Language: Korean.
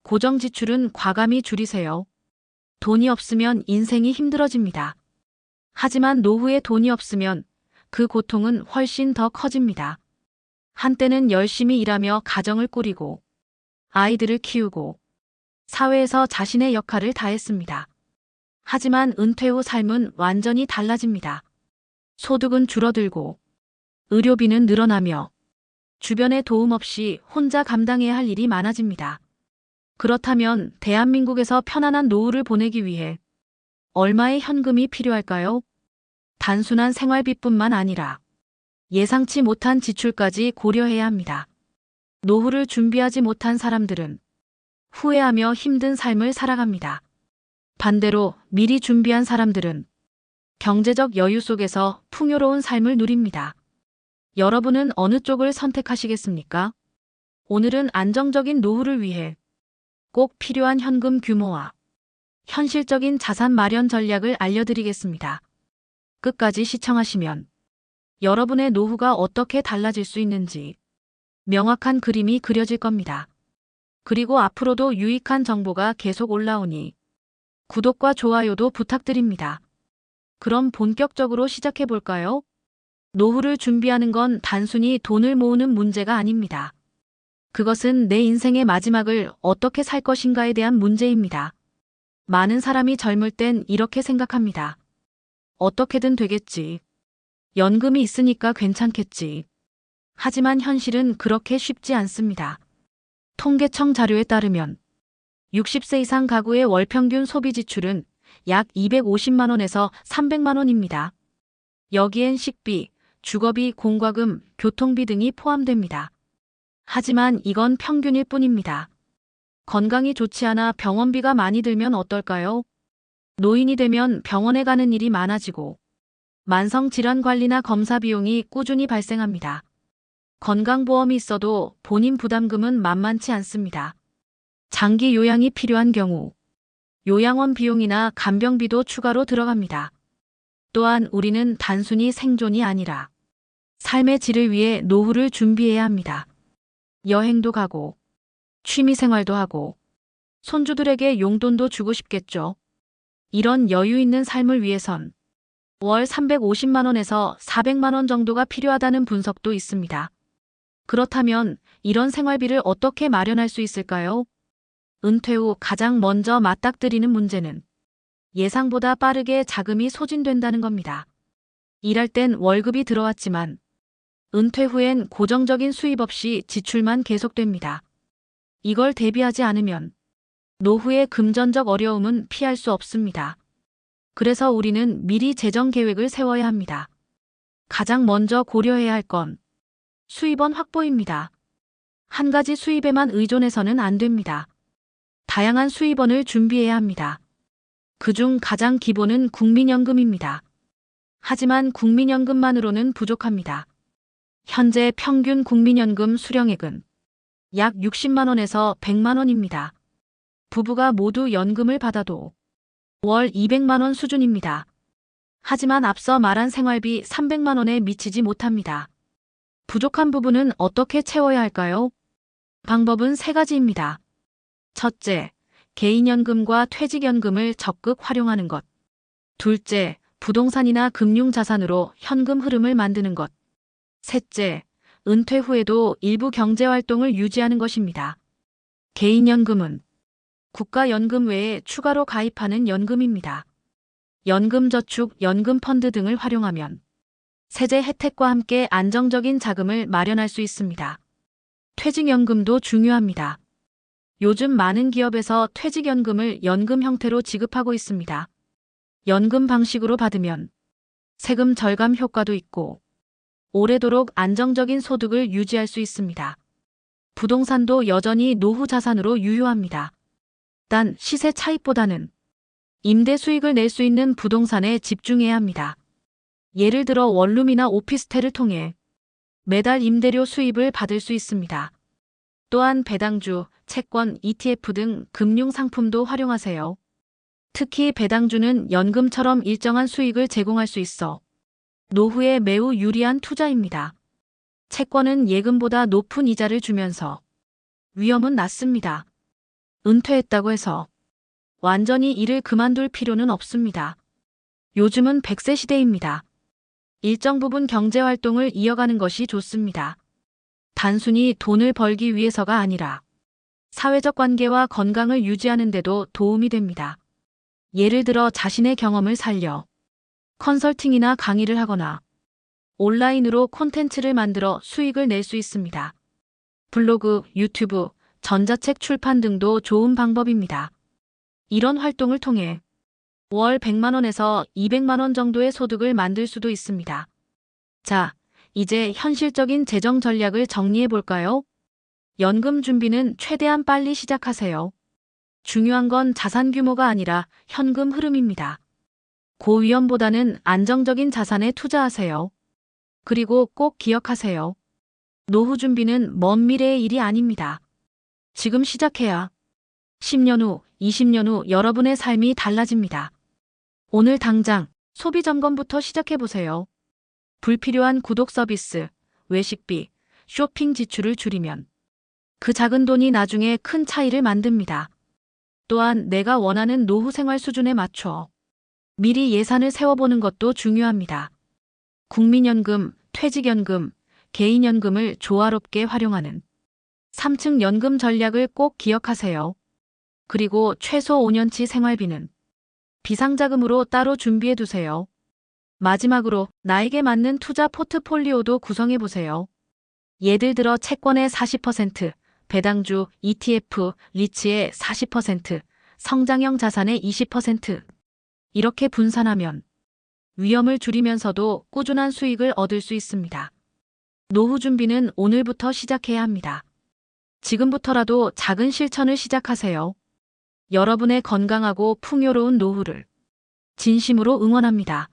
고정 지출은 과감히 줄이세요. 돈이 없으면 인생이 힘들어집니다. 하지만 노후에 돈이 없으면 그 고통은 훨씬 더 커집니다. 한때는 열심히 일하며 가정을 꾸리고 아이들을 키우고 사회에서 자신의 역할을 다했습니다. 하지만 은퇴 후 삶은 완전히 달라집니다. 소득은 줄어들고 의료비는 늘어나며 주변의 도움 없이 혼자 감당해야 할 일이 많아집니다. 그렇다면 대한민국에서 편안한 노후를 보내기 위해 얼마의 현금이 필요할까요? 단순한 생활비뿐만 아니라 예상치 못한 지출까지 고려해야 합니다. 노후를 준비하지 못한 사람들은 후회하며 힘든 삶을 살아갑니다. 반대로 미리 준비한 사람들은 경제적 여유 속에서 풍요로운 삶을 누립니다. 여러분은 어느 쪽을 선택하시겠습니까? 오늘은 안정적인 노후를 위해 꼭 필요한 현금 규모와 현실적인 자산 마련 전략을 알려드리겠습니다. 끝까지 시청하시면 여러분의 노후가 어떻게 달라질 수 있는지 명확한 그림이 그려질 겁니다. 그리고 앞으로도 유익한 정보가 계속 올라오니 구독과 좋아요도 부탁드립니다. 그럼 본격적으로 시작해 볼까요? 노후를 준비하는 건 단순히 돈을 모으는 문제가 아닙니다. 그것은 내 인생의 마지막을 어떻게 살 것인가에 대한 문제입니다. 많은 사람이 젊을 땐 이렇게 생각합니다. 어떻게든 되겠지. 연금이 있으니까 괜찮겠지. 하지만 현실은 그렇게 쉽지 않습니다. 통계청 자료에 따르면 60세 이상 가구의 월 평균 소비 지출은 약 250만 원에서 300만 원입니다. 여기엔 식비, 주거비, 공과금, 교통비 등이 포함됩니다. 하지만 이건 평균일 뿐입니다. 건강이 좋지 않아 병원비가 많이 들면 어떨까요? 노인이 되면 병원에 가는 일이 많아지고 만성질환 관리나 검사 비용이 꾸준히 발생합니다. 건강보험이 있어도 본인 부담금은 만만치 않습니다. 장기 요양이 필요한 경우 요양원 비용이나 간병비도 추가로 들어갑니다. 또한 우리는 단순히 생존이 아니라 삶의 질을 위해 노후를 준비해야 합니다. 여행도 가고 취미생활도 하고 손주들에게 용돈도 주고 싶겠죠. 이런 여유 있는 삶을 위해선 월 350만 원에서 400만 원 정도가 필요하다는 분석도 있습니다. 그렇다면 이런 생활비를 어떻게 마련할 수 있을까요? 은퇴 후 가장 먼저 맞닥뜨리는 문제는 예상보다 빠르게 자금이 소진된다는 겁니다. 일할 땐 월급이 들어왔지만 은퇴 후엔 고정적인 수입 없이 지출만 계속됩니다. 이걸 대비하지 않으면 노후의 금전적 어려움은 피할 수 없습니다. 그래서 우리는 미리 재정 계획을 세워야 합니다. 가장 먼저 고려해야 할 건 수입원 확보입니다. 한 가지 수입에만 의존해서는 안 됩니다. 다양한 수입원을 준비해야 합니다. 그중 가장 기본은 국민연금입니다. 하지만 국민연금만으로는 부족합니다. 현재 평균 국민연금 수령액은 약 60만 원에서 100만 원입니다. 부부가 모두 연금을 받아도 월 200만 원 수준입니다. 하지만 앞서 말한 생활비 300만 원에 미치지 못합니다. 부족한 부분은 어떻게 채워야 할까요? 방법은 세 가지입니다. 첫째, 개인연금과 퇴직연금을 적극 활용하는 것. 둘째, 부동산이나 금융자산으로 현금 흐름을 만드는 것. 셋째, 은퇴 후에도 일부 경제활동을 유지하는 것입니다. 개인연금은 국가연금 외에 추가로 가입하는 연금입니다. 연금저축, 연금펀드 등을 활용하면 세제 혜택과 함께 안정적인 자금을 마련할 수 있습니다. 퇴직연금도 중요합니다. 요즘 많은 기업에서 퇴직연금을 연금 형태로 지급하고 있습니다. 연금 방식으로 받으면 세금 절감 효과도 있고 오래도록 안정적인 소득을 유지할 수 있습니다. 부동산도 여전히 노후 자산으로 유효합니다. 단 시세 차익보다는 임대 수익을 낼 수 있는 부동산에 집중해야 합니다. 예를 들어 원룸이나 오피스텔을 통해 매달 임대료 수입을 받을 수 있습니다. 또한 배당주, 채권, ETF 등 금융상품도 활용하세요. 특히 배당주는 연금처럼 일정한 수익을 제공할 수 있어 노후에 매우 유리한 투자입니다. 채권은 예금보다 높은 이자를 주면서 위험은 낮습니다. 은퇴했다고 해서 완전히 일을 그만둘 필요는 없습니다. 요즘은 100세 시대입니다. 일정 부분 경제 활동을 이어가는 것이 좋습니다. 단순히 돈을 벌기 위해서가 아니라 사회적 관계와 건강을 유지하는 데도 도움이 됩니다. 예를 들어 자신의 경험을 살려 컨설팅이나 강의를 하거나 온라인으로 콘텐츠를 만들어 수익을 낼 수 있습니다. 블로그, 유튜브, 전자책 출판 등도 좋은 방법입니다. 이런 활동을 통해 월 100만 원에서 200만 원 정도의 소득을 만들 수도 있습니다. 자, 이제 현실적인 재정 전략을 정리해 볼까요? 연금 준비는 최대한 빨리 시작하세요. 중요한 건 자산 규모가 아니라 현금 흐름입니다. 고위험보다는 안정적인 자산에 투자하세요. 그리고 꼭 기억하세요. 노후 준비는 먼 미래의 일이 아닙니다. 지금 시작해야 10년 후, 20년 후 여러분의 삶이 달라집니다. 오늘 당장 소비 점검부터 시작해 보세요. 불필요한 구독 서비스, 외식비, 쇼핑 지출을 줄이면 그 작은 돈이 나중에 큰 차이를 만듭니다. 또한 내가 원하는 노후 생활 수준에 맞춰 미리 예산을 세워보는 것도 중요합니다. 국민연금, 퇴직연금, 개인연금을 조화롭게 활용하는 3층 연금 전략을 꼭 기억하세요. 그리고 최소 5년치 생활비는 비상자금으로 따로 준비해 두세요. 마지막으로 나에게 맞는 투자 포트폴리오도 구성해 보세요. 예를 들어 채권의 40%, 배당주, ETF, 리츠의 40%, 성장형 자산의 20%. 이렇게 분산하면 위험을 줄이면서도 꾸준한 수익을 얻을 수 있습니다. 노후 준비는 오늘부터 시작해야 합니다. 지금부터라도 작은 실천을 시작하세요. 여러분의 건강하고 풍요로운 노후를 진심으로 응원합니다.